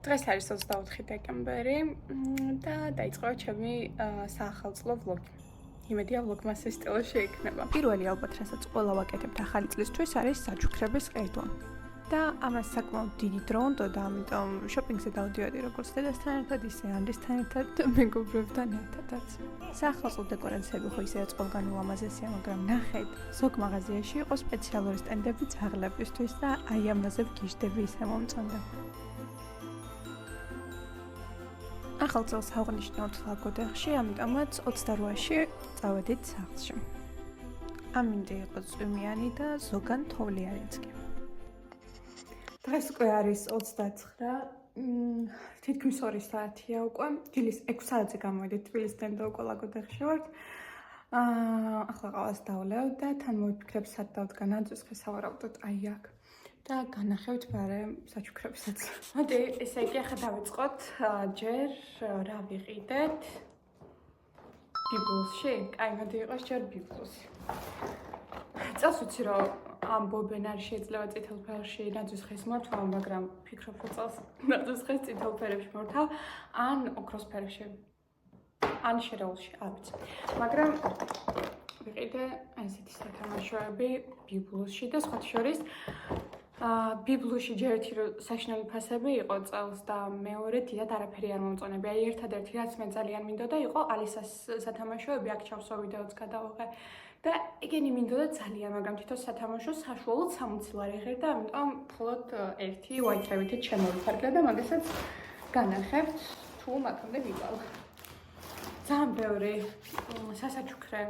დღეს არის 24 დეკემბერი და დაიწყო ჩემი საახალწლო ვლოგი. იმედია ვლოგმა ეს სტილში იქნება. პირველი ალბათ რასაც ყველა ვაკეთებთ ახალი წლისთვის არის საჩუქრების ყიდვა. და ამას საკმაოდ დიდი დრო უნდა და ამიტომ შოპინგზე დავდივადი როგორც დედასთან ერთად, ისე ანდრისთან ერთად და მეგობრებთან ერთადაც. საახალწლო დეკორაციები ხო ისედაც ყველგან ულამაზესია, მაგრამ ნახეთ, ზოგ მაღაზიაში იყო სპეციალური სტენდები ძაღლებისთვის და აი ამაზე ვგიჟდები ისე მომწონდა. ახალ წელს ავღნიშნავთ ლაგოდეხში, ამიტომაც 28-ში წავედით სახლში. ამინდა იყო წვიმიანი და ზოგან თოვლიანიც კი. დღეს უკვე არის 29, თითქმის 2 საათია უკვე. დილის 6 საათზე გამოვიდით თბილისიდან და უკვე ლაგოდეხში ვართ. ახლა ყავას დავლევ და თან მოვიფიქრებ სად დავდგა ნაძვის ხე სავარაუდოდ აი აქ. და განახევთ ბარე საჩუქრებსაც. მოდი, ესე იგი ახლა დავიწყოთ ჯერ რა ვიყიდეთ ბიბლუსში. აი, მოდი იყოს ჯერ ბიბლუსი. წელს ვიცი რომ ამ ბობენ არ შეიძლება წითელ ფერში ნაძვის ხეს მორთვა, მაგრამ ფიქრობ რომ წელს ნაძვის ხეს წითელ ფერებში მორთავ ან ოქროს ფერში. ან შერეულში, არ ვიცი. მაგრამ ვიყიდე ესეთი სათამაშოები ბიბლუსში და სხვა შორის ბიბლუსში ჯერ ერთი რომ საშინელი ფასები იყო წელს და მეორე დიდად არაფერი არ მომწონები. აი ერთადერთი რაც მე ძალიან მინდოდა იყო ალისას სათამაშოები, აქ ჩავსვა ვიდეოც გადავიღე და ეგენი მინდოდა ძალიან, მაგრამ თვითონ სათამაშო საშუალოდ 60 ლარი ღირდა, ამიტომ მხოლოდ ერთი ვაიტრევითით შემოვიფარგლე და მაგასაც განახებთ თუ მაქამდე ვიყავ. ძალიან ბევრი სასაჩუქრე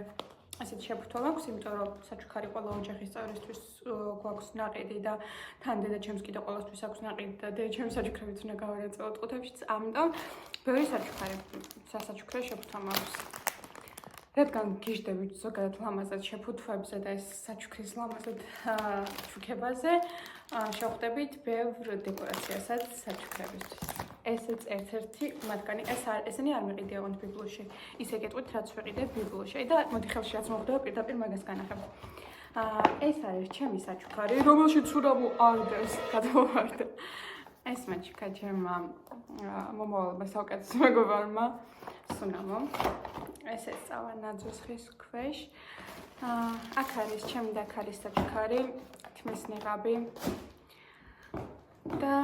ასეთ შეფუთვა მაქვს, იმიტომ რომ საჩუქარი ყველა ოჯახის წევრისთვის გვაქვს ნაყიდი და თან დედაჩემს კიდე ყველასთვის აქვს ნაყიდი და დედაჩემს საჩუქრებიც უნდა გავარეწევოთ ყუთებშიც, ამიტომ ბევრი სასაჩუქრე შეფუთვა მაქვს. რადგან გიჟდებით ზოგადად ლამაზად შეფუთვებზე და ეს საჩუქრის ლამაზად ჩუქებაზე, შევხვდებით ბევრ დეკორაციასაც საჩუქრებისთვის. ესეც ერთ-ერთი მათგანი, ესენი არ მიყიდეავთ ბიბლუსში. ისე გეტყვით, რაც ვიყიდე ბიბლუსში და მოდი ხელში რაც მოხდება პირდაპირ მაგას განახებ. ეს არის ჩემი საჩუქარი, რომელშიც ურავო არ დეს გადავარდა. ეს მაჩქა ჩემმა მომავალმა საუკეთესო მეგობარმა სუნამომ. ესე წავა ნაძვის ხის ქვეშ. აქ არის ჩემი და ქალის საჩუქარი, თმის ნიღაბი და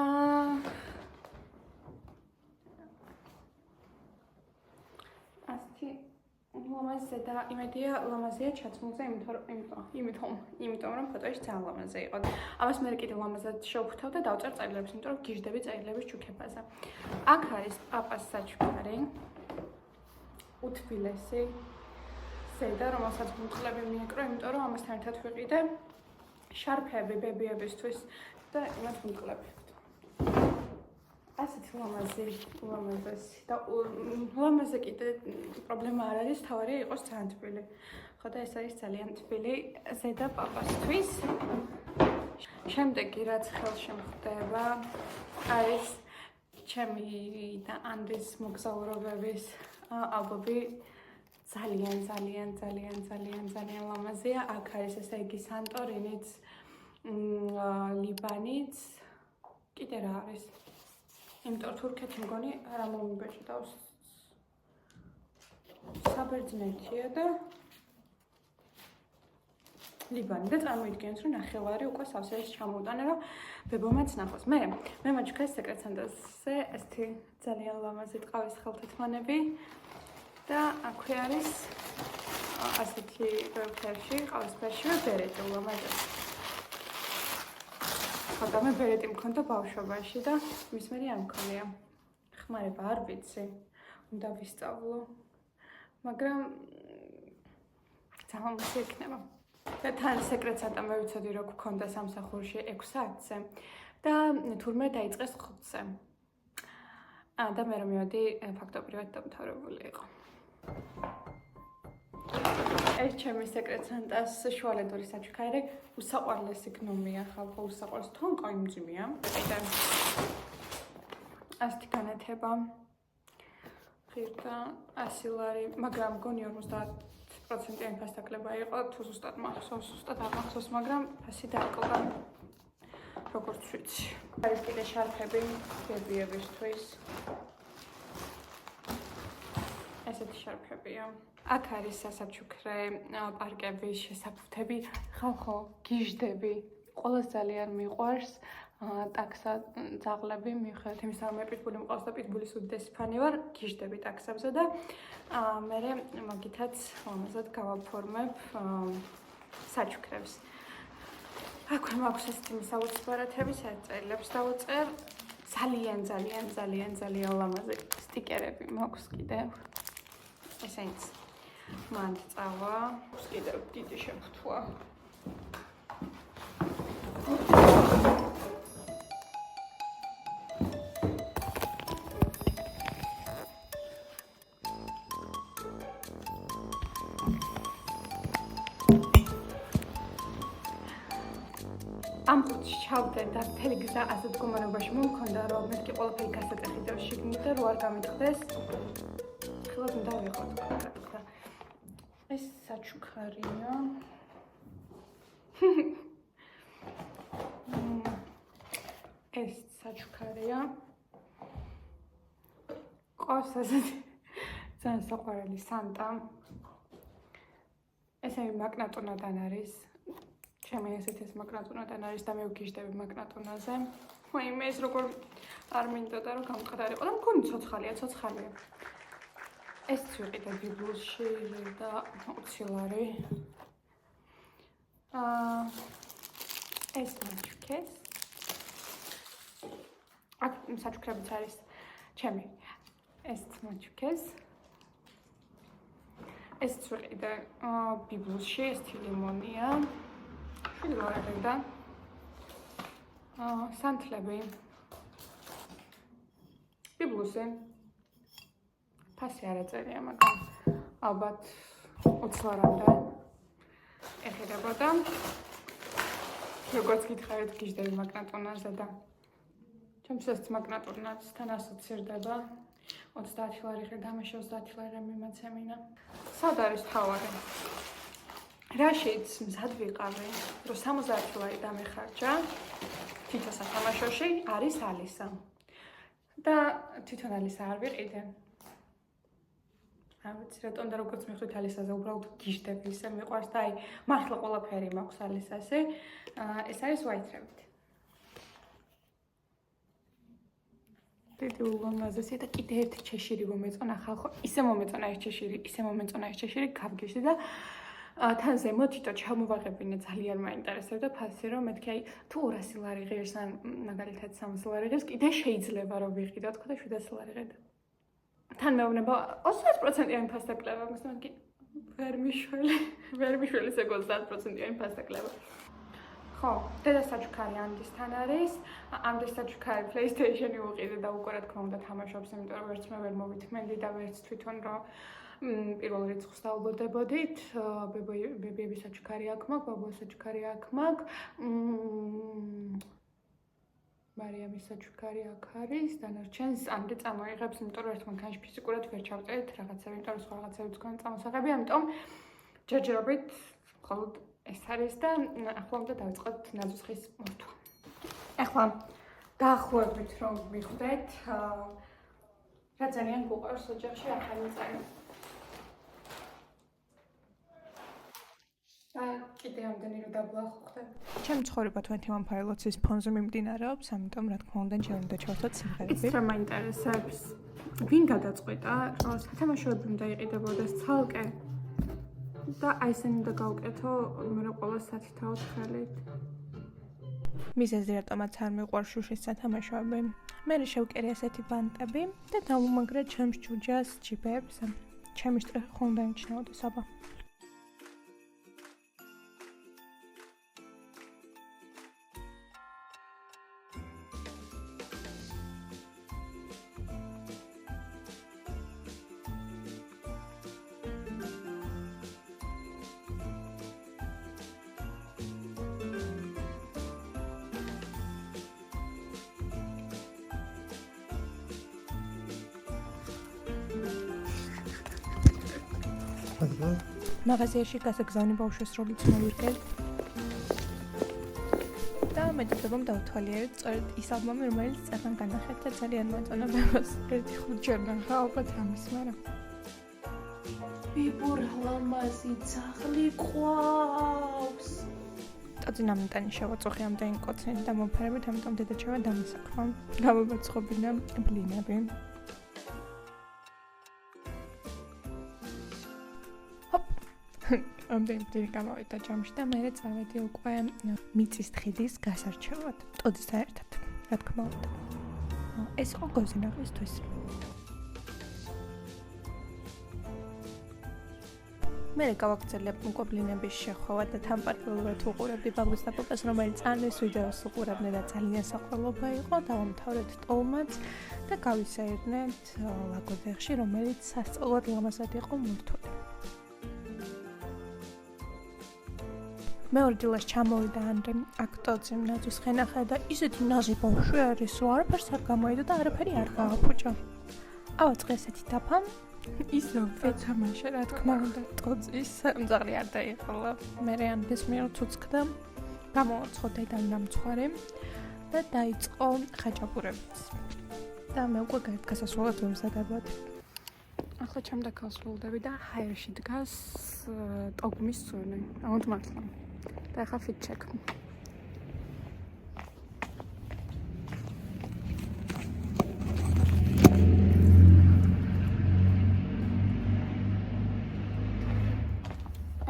ლამაზია და იმედია ლამაზია ჩაცმულზე, იმიტომ რომ ფოტოში ძალიან ლამაზი იყო. ამას მე კიდე ლამაზად შევფუთავ და დავწერ წერილებს, იმიტომ რომ გიჟდები წერილების ჩუქებაზე. აქ არის პაპას საჩუქარი, უთბილესი, ზედა, რომელსაც ბუთხლები მიეკრო, იმიტომ რომ ამასთან ერთად ვიყიდე შარფები ბებიებისთვის და იმას ვიმკლები. ასეთი ლამაზი და ლამაზე კიდე პრობლემა არ არის, თავარი იყოს ძალიან თბილი. ხო და ეს არის ძალიან თბილი ზედა პაპასთვის. შემდეგი რაც ხელში მხდება არის ჩემი და ანდრის მოგზაურობების ალბომი. ძალიან ლამაზია. აქ არის ესე იგი სანტორინიც, ლიბანიც, კიდე რა არის? იმიტომ თურქეთი მგონი არ მომიბეჭდავს. საბერძნეთია და ლიბანი და წარმოიდგენთ რომ ნახევარი უკვე სავსეში ჩამოვტანე რომ ბებომაც ნახოს. მე მაჩქეს სეკრეტსანდაზე ესეთი ძალიან ლამაზი ტყავის ხელთათმანები და აქვე არის ასეთი ფერში, ყავის ფერში ბერეტი ულამაზესი. ხოდა მე ბერეტი მქონდა ბავშვობაში და მის მერე არ მქონია. ხმარება არ ვიცი, უნდა ვისწავლო. მაგრამ ძალიან მოსი იქნება. და თან სეკრეტსანტა მე ვიცოდი რომ გქონდა სამსახურში 6 საათზე და თურმე დაიწყეს 5-ზე. და მე რომ მივედი ფაქტობრივად დამთავრებული იყო. ეს ჩემი სეკრეტსანტას შუალედური საჩუქარი, უსაყვარლესი გნომია ხალხო, უსაყვარლესი თონკო იმძიმია. და ასეთი განათება ღირდა 100 ლარი, მაგრამ გონი 50% ფასდაკლება იყო, თუ ზუსტად მახსოვს, მაგრამ ფასი დაკლდა. როგორც ვიცი. არის კიდე შარფები ბებიებისთვის. ესეთი შარფებია. აქ არის სასაჩუქრე პარკების შესაფუთები. ხალხო, გიჟდები. ყველას ძალიან მიყვარს ტაქსა ძაღლები, მიუხედავად იმისა, რომ მე პიტბული მყავს და პიტბულის უდიდესი ფანი ვარ, გიჟდები ტაქსებზე და მე მაგითაც ლამაზად გავაფორმებ საჩუქრებს. აქვე მაქვს ესეთი მისაუწყო ბარათები, საერთოდ დავუწერ. ძალიან ლამაზი სტიკერები მაქვს კიდევ. ესენიც მან წავა. კიდევ დიდი შეფუთვა. ამ ხუთში ჩავდე და მთელი გზა ასეთ მდგომარეობაში მომქონდა, რომ მეთქი ყველაფერი გასაწეხი და შიგნით და რო არ გამიტყდეს. ხელად უნდა ვიყოთ, რა თქმა. ეს საჩუქარია. ეს საჩუქარია. ყავს ასეთი ძალიან საყვარელი სანტა. ესე მაგნატონადან არის. ჩემი ესეთი ეს მაგნატონადან არის და მე ვგიჟდები მაგნატონაზე. ვაიმე ეს როგორ არ მინდოდა რომ გამყდარიყო და მქონი ცოცხალია. ეს ვიყიდე ბიბლში და უცილარი. ეს მაჩუქეს. აქ საჩუქრებიც არის ჩემი. ეს მაჩუქეს. ეს ვიყიდე ბიბლში, ეს ლიმონია. შილორებდა. სანთლები. ბიბლუსი. ფასი არ აწერია, მაგრამ ალბათ 20 ლარამდე ეხებოდა. როგორც გითხარით, გიჟდები მაგნატონაზე და ჩემს ეს მაგნატონასთან ასოცირდება. 30 ლარი ღირდამაში 30 ლარი მიმაცემინა. სად არის თავარი? რაშიც მზად ვიყავი, რომ 70 ლარი დამეხარჯა თითო სათამაშოში არის ალისა. და თვითონ ალისა არ ვიყიდე. არ ვიცი რატომ და როგორც მიხვდით ალისაზე, უბრალოდ გიჟდები ისე მიყვარს და აი მართლა ყველაფერი მაქვს ალისაზე. ეს არის white-რებით. დიდი ულამაზესი და კიდე ერთი ჩეშირი მომეწონა ხალხო, ისე მომეწონა ეს ჩეშირი, გავგიჟდი და თან ზემოთ თითო ჩამოვაღებინე ძალიან მაინტერესებდა ფასი რომ მეთქი აი თუ 200 ლარი ღირს ან მაგალითად 300 ლარი ღირს კიდე შეიძლება რომ ვიყიდო თქო და 700 ლარი ღირდა. თან მეუბნება 20%-იანი ფასდაკლება, მაგრამ მეთქი ვერ მიშველი ეს 30%-იანი ფასდაკლება. ხო, დედა საჩუქარი ამდისთან არის. ამდის საჩუქარი PlayStation-ი უყიდე და უკვე რა თქმა უნდა თამაშობს, იმიტომ რომ ვერც მე ვერ მოვithმენდი და ვერც თვითონ რომ პირველ რიცხვს დავუბრუნდებოდით. ბებიების საჩუქარი აქ მაქვს, ბაბუას საჩუქარი აქ მაქვს. მარიამის საჩუქარი აქ არის. დანარჩენს ამდე წამოიღებს, იმიტომ რომ ერთ მანქანაში ფიზიკურად ვერ ჩავწერეთ რაღაცები, იმიტომ რომ სხვა რაღაცებიც გქონდა წამოსაღები, ამიტომ ჯერჯერობით მხოლოდ ეს არის და ახლა უნდა დავიწყოთ ნაძვისხის მორთვა. ახლა დაახლოებით რომ მიხვდეთ, რა ძალიან გუყარს ოჯახში ახალი წელი. კიდე ამდენი რომ დაბლახოთ. ჩემი ცხოვრება 21 Pilots-ის ფონზე მიმდინარეობს, ამიტომ რა თქმა უნდა ჯერ უნდა ჩავთვალოთ სიმღერები. ეს რა მაინტერესებს? ვინ გადაწყვეტა, რომ სათამაშოები უნდა იყიდებოდეს ცალკე? და აი ესენი უნდა გავუკეთო მე ყველა სათითაოდ ხელით. მიზეზი რატომაც არ მიყვარს შუშის სათამაშოები. მე შევკერე ასეთი ბანტები და დავუმაგრე ჩემს ჯუჯას ჯიბებს. ჩემი შტრიხი ხომ დაიმჩნეოდეს აბა. მაღაზიაში გასაგზავნი ბავშვის როლიც მოვირგე და მეტყობამ დავთვალიერეთ სწორედ ის ალბომი, რომელიც წერან განახეთ და ძალიან მოეწონა ბევრს. ერთი 5 ჯერ ნახა ალბათ ამის, მაგრამ ბიბურლამაზი ძაღლი ყავს. ტოძინამიტანი შევაწუხე ამდენი კოცი და მომფერებით, ამიტომ დედაჩემა დამასაქმა. გამომაცხობინა ბლინები. ამდენი ბლინი გამოვიდა ჯამში და მე წავედი უკვე მიწის თხილის გასარჩევად. ტოძისთან ერთად, რა თქმა უნდა. ეს იყო გოზინაღისთვის. მე გავაგრძელებ უკვე ბლინების შეხვევა და თან პარალელურად უყურებდი ბაბუს და პაპას, რომელიც ანეს ვიდეოს უყურებდნენ და ძალიან საყვალობა იყო. დავამთავრეთ ტოლმაც და გავისაირნეთ ლაგოდეხში, რომელიც სასწაულად ლამაზად იყო მორთული. მეორე დილას ჩამოვიდა ანდრე, აქ ტოციმ ნაძვის ხენახა და ისეთი ნაზი ბავშვი არის, რომ არაფერს არ გამოიდო და არაფერი არ გააფუჭა. ავაწყე ესეთი დაფა ისო ვეთამაშე, რა თქმა უნდა, ტოცის მძაღლი არ დაიყოლა. მე ანდრეს მიერ ცუცქდა, გამოაცხო დედამ ნამცხვარი და დაიწყო ხაჭაპურებიც. და მე უკვე გასასვლელად ვემზადებოდ. ახლა ჩემდა გასვლელდები და ჰაერში დგას ტოგმის სუნი. ამოთ მართლა. და ახლა ფიტ ჩეკ.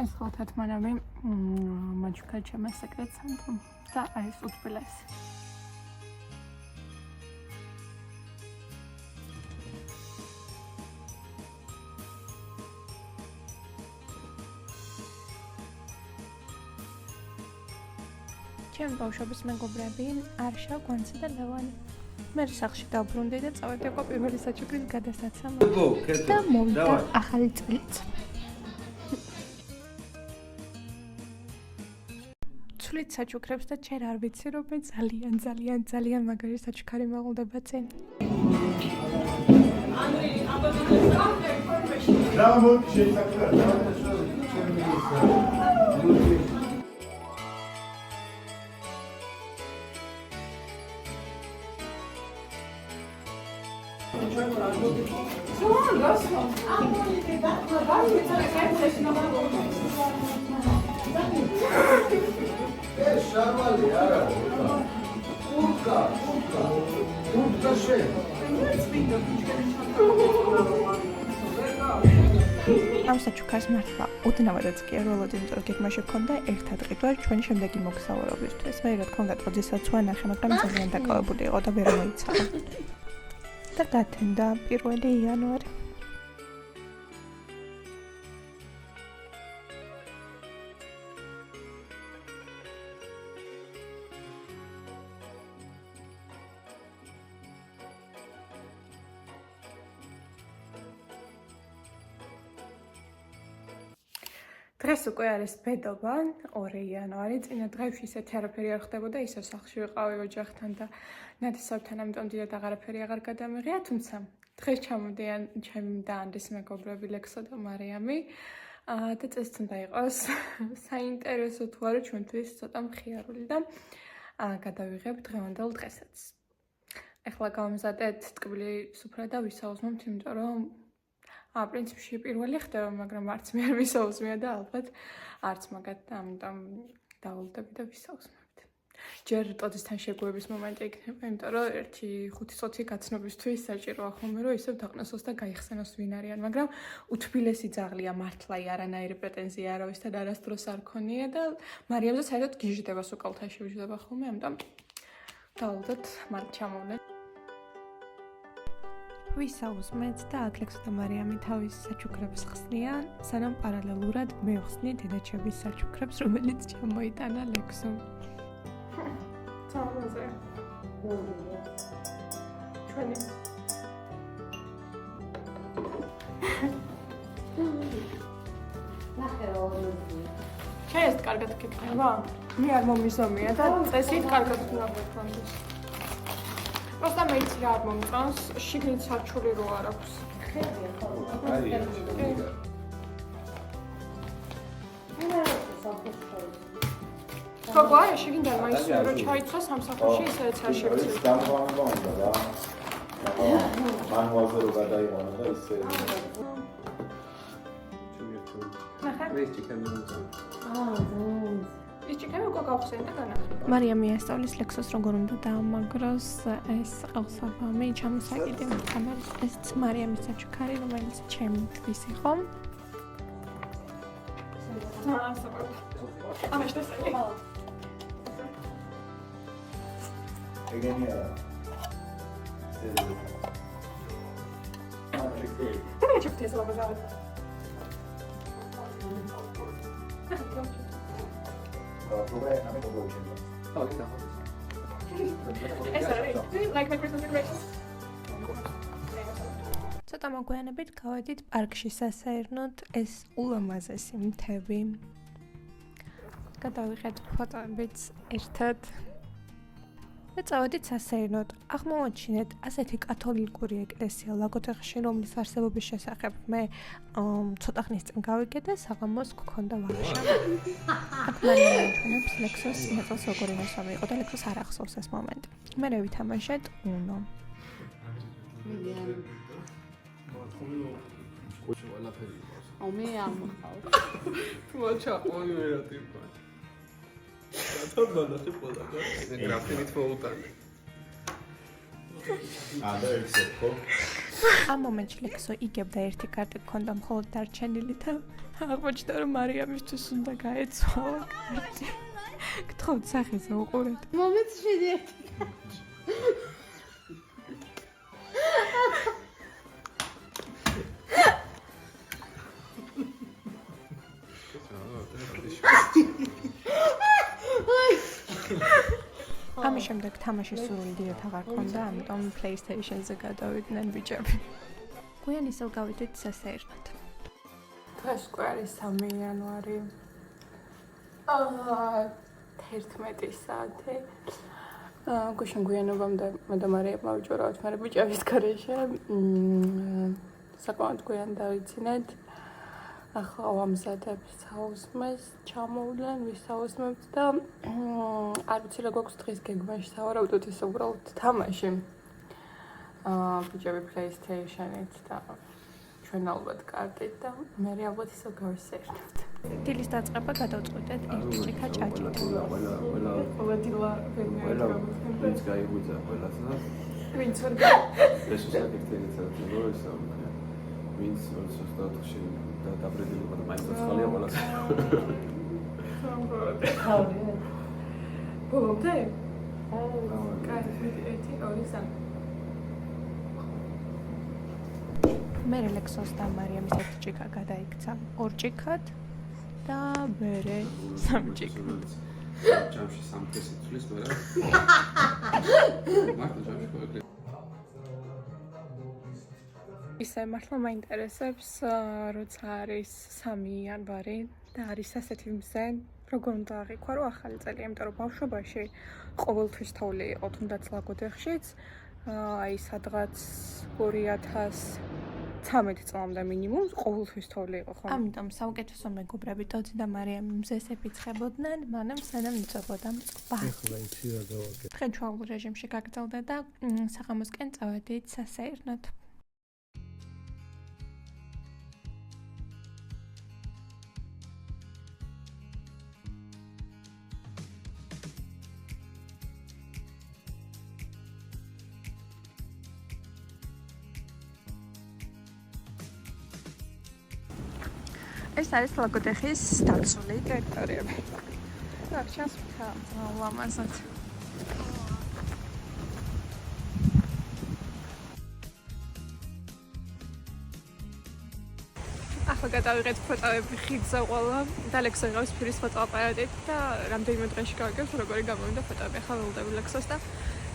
ეს ხო თათმანავი მაჩუკა ჩემს სეკრეტ სანტო და ეს უცბილესი. ჩემი ბავშვობის მეგობრები არშა, გვანცი და ლევანი. მე სახლში დავბრუნდი და წავედი უკვე პირველი საჩუქრის გადასაცემად. და მოვიდა ახალი წელიც. ცვლით საჩუქრებს და ჩერ არ ვიცი, რომ მე ძალიან მაგარი საჩუქარი მაღლდება წინ. ამ საჩუქარს მართლა უდნავადაც კი არ ველოდი, იმიტომ რომ გეგმაში ჰქონდა ერთად ყიდვა ჩვენი შემდეგი მოგზაურობისთვის. მე რა თქმა უნდა ტოძისაც ვანახე, მაგრამ ძალიან დაკავებული იყო და ვერ მოიცადა. და გათენდა 1 იანვარი. დღეს უკვე არის ბედობა, 2 იანვარი, წინა დღეებში ისეთი არაფერი არ ხდებოდა, ისევ სახლში ვიყავი ოჯახთან და ნათესავთან, ამიტომ დიდად აღარაფერი აღარ გადამიღია, თუმცა დღეს ჩამოდიან ჩემი და ანდრის მეგობრები ლექსო და მარიამი და წეს უნდა იყოს საინტერესო თუ არა ჩვენთვის ცოტა მხიარული და გადავიღებ დღევანდელ დღესაც. ეხლა გავამზადეთ ტკბილი სუფრა და ვისაუზმოთ, იმიტომ რომ პრინციპში პირველი ხდება, მაგრამ არც მე არ ვისაუზმია და ალბათ არც მაგათ, ამიტომ დავალდები და ვისაუზმებთ. ჯერ ტოძისთან შეგუების მომენტი იქნება, იმიტომ რომ 1-5 გაცნობისთვის საჭიროა ხოლმე, რომ ისევ დაყნოსოს და გაიხსენოს ვინ არიან, მაგრამ უთბილესი ძაღლია მართლა, არანაირი პრეტენზია არავისთან არასდროს არ ქონია და მარიამზე საერთოდ გიჟდება, სუკალთან შევიჯდება ხოლმე, ამიტომ დავალდოთ მარტ ჩამოვნეთ. ვისაუზმეთ და აკლექსო და მარიამი თავის საჩუქრებს ხსნიან, სანამ პარალელურად მე ვხსნი დედაჩემის საჩუქრებს, რომელიც ჩამოიტანა ლექსომ. თავზე. ჩვენი. ჩაეს კარგად გეკნება? მე არ მომიზომია და წესით კარგად ვქონდეს. Просто მეც რა არ მომწონს, შიგნით საჩული რო არ აქვს. ხედია ხოლმე. გოგო, აი შეგინდა მაინც რო ჩაიწყო სამსახურში ისედაც არ შევცვლი. დამყარება უნდა რა. მანუალზე რო გადაიყვანა და ისე. Please chicken noodles. ის ჩიქები უკვე გავხსენე და განახი. მარიამი ასწავლის ლექსოს როგორ უნდა დაამაგროს ეს ყავსაბამი ჩამოსაკიდე კამერის ეს მარიამის საჩუქარი რომელიც ჩემი თვის იყო ეგენია. ჩიფტეს ლაბაზარი. პრობლემა ამ პრობლემებში. ეს არის. Do you like my Christmas decorations? ცოტა მოგვიანებით გავედით პარკში სასეირნოდ ეს ულამაზესი მთები გადავიღეთ ფოტოებიც ერთად და წავედით სასეირნოდ აღმოაჩინეთ ასეთი კათოლიკური ეკლესია ლაგოდეხში რომლის არსებობის შესახებ მე ცოტა ხნის წინ გავიგე და საღამოს გქონდა ვახშა აქ მარიამს ლექსოს მეწოს როგორი მოსავი იყო და ლექსოს არ ახსოვს ეს მომენტი მე ვითამაშეთ უნო მე არ მყავს. მოჩა ოი ვერა ტიპა. თორბანა ხიფოდა და გრაფინით მოუტანე. და ექსერტო. ამ მომენტში ლექსო იგებდა ერთი კარტი გქონდა მხოლოდ დარჩენილი და აღმოჩნდა რომ მარიამისთვის უნდა გაეცვალა კარტი. გთხოვთ სახეზე უყურეთ. მომეც შედიერთი. ამის შემდეგ თამაშის სურვილი დიდად აღარ ქონდა, ამიტომ PlayStation-ზე გადავიდნენ ბიჭები. გვიან ისევ გავიდით სასეირნოდ. დღეს უკვე არის 3 იანვარი. 11 საათი. გუშინ გვიანობამდე მე და მარიამ მოვიჭურავთ, მაგრამ ბიჭების გარეშე საკმაოდ გვიან დავიცინეთ. ახლა ვამზადებ საუზმეს, ჩამოვლენ, ვისაუზმებთ და არ ვიცი რა გვაქვს დღეს გეგმაში სავარაუდოდ ის უბრალოდ თამაში. ბიჭები PlayStation-ით და ჩვენ ალბათ კარტით და მე ალბათ ისევ გავისეირნებთ. დილის დაწყება გადავწყვეტეთ ერთ ჭიქა ჭაჭით. ყველა დილა ყველა ვინც გაიგვიძა ყველასა. ვინც ვერ ეს საკითხი ეცადო ესა. ვინც 24-ში დაბრუნდება და მაინც ცალია ყველასა. ბოლომდე? კაი, 1-2-3. მე ლექსოს და მარიამის ერთ ჭიქა გადაიქცა ორ ჭიქად და მერე სამ ჭიქად. ჯამში სამთესი თulis მერე. მარტო ჯამში ყოველდღე ისე მართლა მაინტერესებს როცა არის 3 იანვარი და არის ასეთი მზე როგორ უნდა აღიქვა რომ ახალი წელი იმიტომ რომ ბავშვობაში ყოველთვის თოვლი იყო თუნდაც ლაგოდეხშიც აი სადღაც 2013 წლამდე მინიმუმ ყოველთვის თოვლი იყო ხო ამიტომ საუკეთესო მეგობრები ტოცი და მარიამი მზეს ეფიცხებოდნენ მანამ სანამ იწებოდა წყობა ეხლა იცი რა გავაკეთე დღეჩვეულ რეჟიმში გაგრძელდა და საღამოსკენ წავედით სასეირნოდ ეს არის ლაგოდეხის დაცული ტერიტორიები. აქ ჩასვლა ლამაზად. ახლა გადავიღეთ ფოტოები ხიდზე ყველა და ლექსო იღებს ფირის ფოტო აპარატით და რამდენიმე დღეში გავაკეთებთ როგორი გამოვიდა ფოტოები. ახლა ველოდები ლექსოს და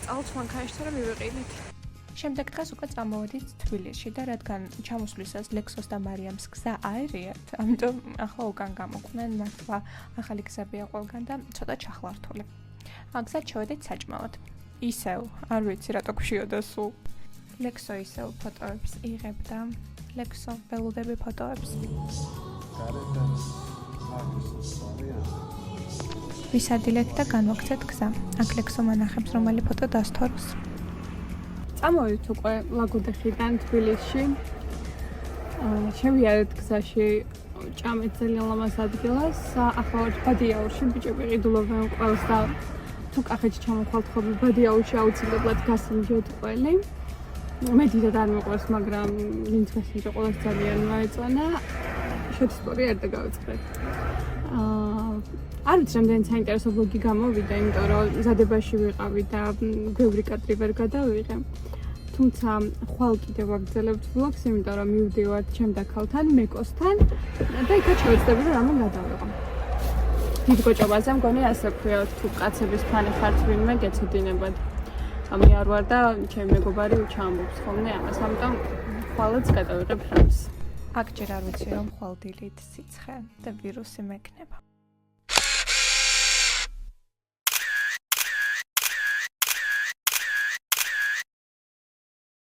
წალთ მანქანაში რომ მივეყიდით. შემდეგ დღეს უკვე წამოვედით თბილისში და რადგან ჩამოსვლისას ლექსოს და მარიამს გზა აერიათ, ამიტომ ახლა უკან გამოყვნენ მართლა ახალი გზებია ყველგან და ცოტა ჩახლართული. აგზად შევედით საჭმელად. ისევ, არ ვიცი რატო გვშიოდა სულ. ლექსო ისევ ფოტოებს იღებდა. ლექსო ველოდები ფოტოებს. ვისადილეთ და განვაგრძეთ გზა. აქ ლექსომ ანახებს, რომელი ფოტო დასთოროს. წამოვით უკვე ლაგოდეხიდან თბილისში. შევიარეთ გზაში ჭამეთ ძალიან ლამაზ ადგილას. ახლა ვართ ბადიაურში, ბიჭები ყიდულობენ ყველს და თუ კახეთში ჩამოხვალთ ხოლმე ბადიაურში აუცილებლად გასინჯოთ ყველი. მე დიდად არ მიყვარს, მაგრამ ვინც გასინჯა ყველას ძალიან მოეწონა. შეთსპორი არ დაგავიწყდეთ. არ ვიცი, რამდენი საინტერესო ვლოგი გამოვიდა, იმიტომ რომ მზადებაში ვიყავი და ბევრი კადრი ვერ გადავიღე. თუმცა ხვალ კიდევ ვაგრძელებთ ვლოგს, იმიტომ რომ მივდივართ ჩემ დაქალთან, მეკოსთან და იქაც შევეცდები რომ რამე გადავიღო. დიდ გოჭობაზე მგონი ასე ვქვია, თუ კაცების ფანი ხართ ვინმე გეცოდინებათ. მე არ ვარ და ჩემი მეგობარი უჩამბობს ხოლმე ამას, ამიტომ ხვალაც გადავიღებ რამს. აქ ჯერ არ ვიცი რომ ხვალ დილით სიცხე და ვირუსი მექნება.